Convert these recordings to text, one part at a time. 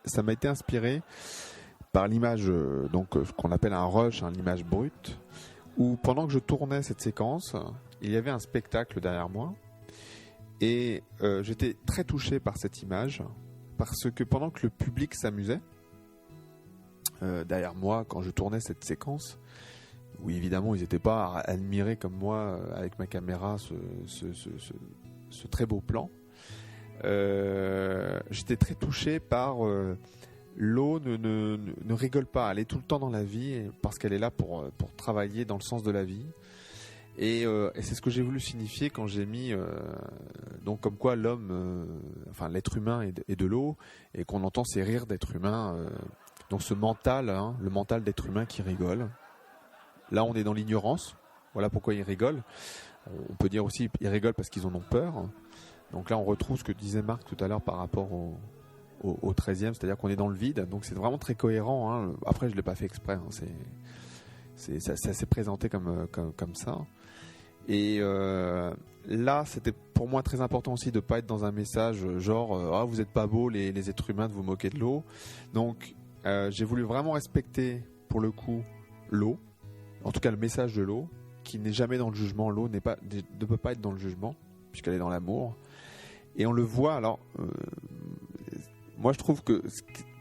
Ça m'a été inspiré par l'image, ce qu'on appelle un rush, l'image brute, où pendant que je tournais cette séquence, il y avait un spectacle derrière moi, et j'étais très touché par cette image, parce que pendant que le public s'amusait, derrière moi, quand je tournais cette séquence, où évidemment ils n'étaient pas à admirer comme moi, avec ma caméra, ce très beau plan, j'étais très touché par l'eau ne rigole pas, elle est tout le temps dans la vie parce qu'elle est là pour travailler dans le sens de la vie, et c'est ce que j'ai voulu signifier quand j'ai mis donc comme quoi l'homme, l'être humain est de l'eau, et qu'on entend ces rires d'être humain, donc ce mental, le mental d'être humain qui rigole. Là on est dans l'ignorance, voilà pourquoi ils rigolent. On peut dire aussi qu'ils rigolent parce qu'ils en ont peur. Donc là on retrouve ce que disait Marc tout à l'heure par rapport au 13e, c'est-à-dire qu'on est dans le vide, donc c'est vraiment très cohérent. Après je ne l'ai pas fait exprès, ça s'est présenté comme ça. Et là c'était pour moi très important aussi de ne pas être dans un message genre vous n'êtes pas beaux les êtres humains, de vous moquer de l'eau. Donc j'ai voulu vraiment respecter pour le coup l'eau, en tout cas le message de l'eau, qui n'est jamais dans le jugement. L'eau ne peut pas être dans le jugement, puisqu'elle est dans l'amour. Et on le voit, alors moi je trouve que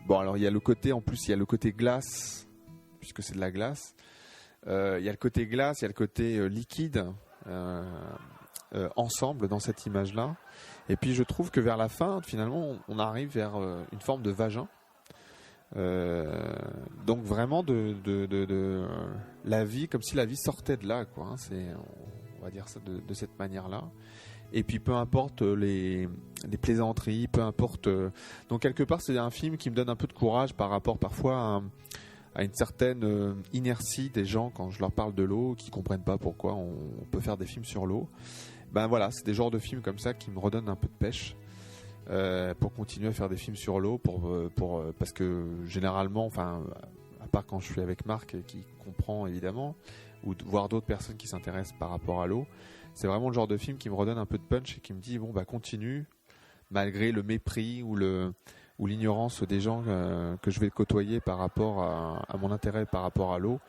alors il y a le côté, en plus il y a le côté glace, puisque c'est de la glace, il y a le côté glace, il y a le côté liquide ensemble dans cette image là, et puis je trouve que vers la fin finalement on arrive vers une forme de vagin, donc vraiment de la vie, comme si la vie sortait de là, quoi, on va dire ça de cette manière là. Et puis peu importe les plaisanteries, peu importe. Donc quelque part c'est un film qui me donne un peu de courage par rapport parfois à une certaine inertie des gens quand je leur parle de l'eau, qui comprennent pas pourquoi on peut faire des films sur l'eau. Ben voilà, c'est des genres de films comme ça qui me redonnent un peu de pêche pour continuer à faire des films sur l'eau, parce que généralement, à part quand je suis avec Marc qui comprend évidemment, ou voir d'autres personnes qui s'intéressent par rapport à l'eau, c'est vraiment le genre de film qui me redonne un peu de punch et qui me dit continue, malgré le mépris ou l'ignorance des gens que je vais côtoyer par rapport à mon intérêt par rapport à l'eau.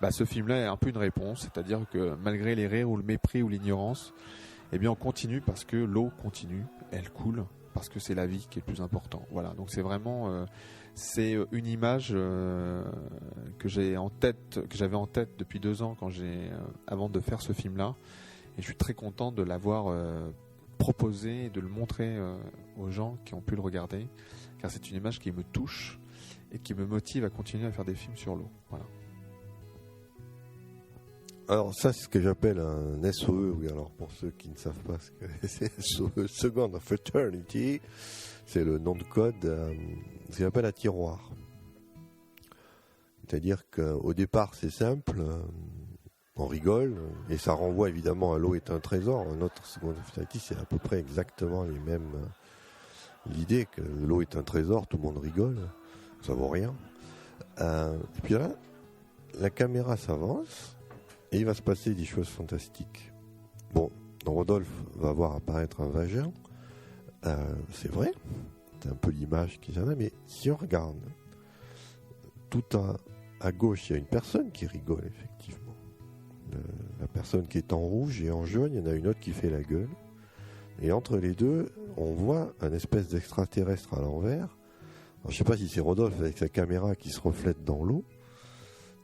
Ce film-là est un peu une réponse, c'est-à-dire que malgré les rires ou le mépris ou l'ignorance, on continue parce que l'eau continue, elle coule, parce que c'est la vie qui est le plus important. Voilà, donc c'est vraiment c'est une image que j'avais en tête depuis 2 ans avant de faire ce film-là. Et je suis très content de l'avoir proposé et de le montrer aux gens qui ont pu le regarder, car c'est une image qui me touche et qui me motive à continuer à faire des films sur l'eau. Voilà. Alors ça, c'est ce que j'appelle un SOE. Oui, alors pour ceux qui ne savent pas ce que c'est, SOE, Second of Eternity, c'est le nom de code, ce qu'on appelle un tiroir. C'est-à-dire qu'au départ, c'est simple. On rigole, et ça renvoie évidemment à l'eau est un trésor. Notre Second of Eternity, c'est à peu près exactement les mêmes. L'idée que l'eau est un trésor, tout le monde rigole, ça vaut rien. Et puis là, la caméra s'avance, et il va se passer des choses fantastiques. Bon, Rodolphe va voir apparaître un vagin, c'est vrai, c'est un peu l'image qui en a, mais si on regarde, tout à gauche, il y a une personne qui rigole, effectivement. La personne qui est en rouge et en jaune, il y en a une autre qui fait la gueule. Et entre les deux, on voit un espèce d'extraterrestre à l'envers. Alors, je ne sais pas si c'est Rodolphe avec sa caméra qui se reflète dans l'eau,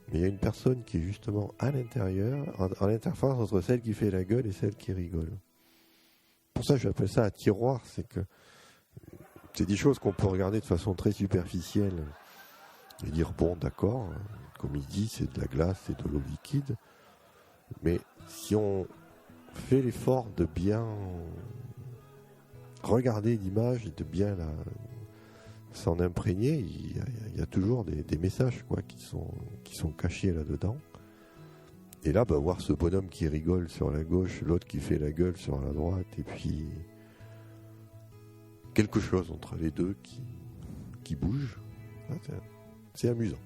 mais il y a une personne qui est justement à l'intérieur, en l'interface entre celle qui fait la gueule et celle qui rigole. Pour ça, j'appelle ça un tiroir. C'est des choses qu'on peut regarder de façon très superficielle et dire, bon, d'accord, comme il dit, c'est de la glace, c'est de l'eau liquide. Mais si on fait l'effort de bien regarder l'image et de bien s'en imprégner, il y a toujours des messages qui sont cachés là-dedans. Et là, voir ce bonhomme qui rigole sur la gauche, l'autre qui fait la gueule sur la droite, et puis quelque chose entre les deux qui bouge. C'est amusant.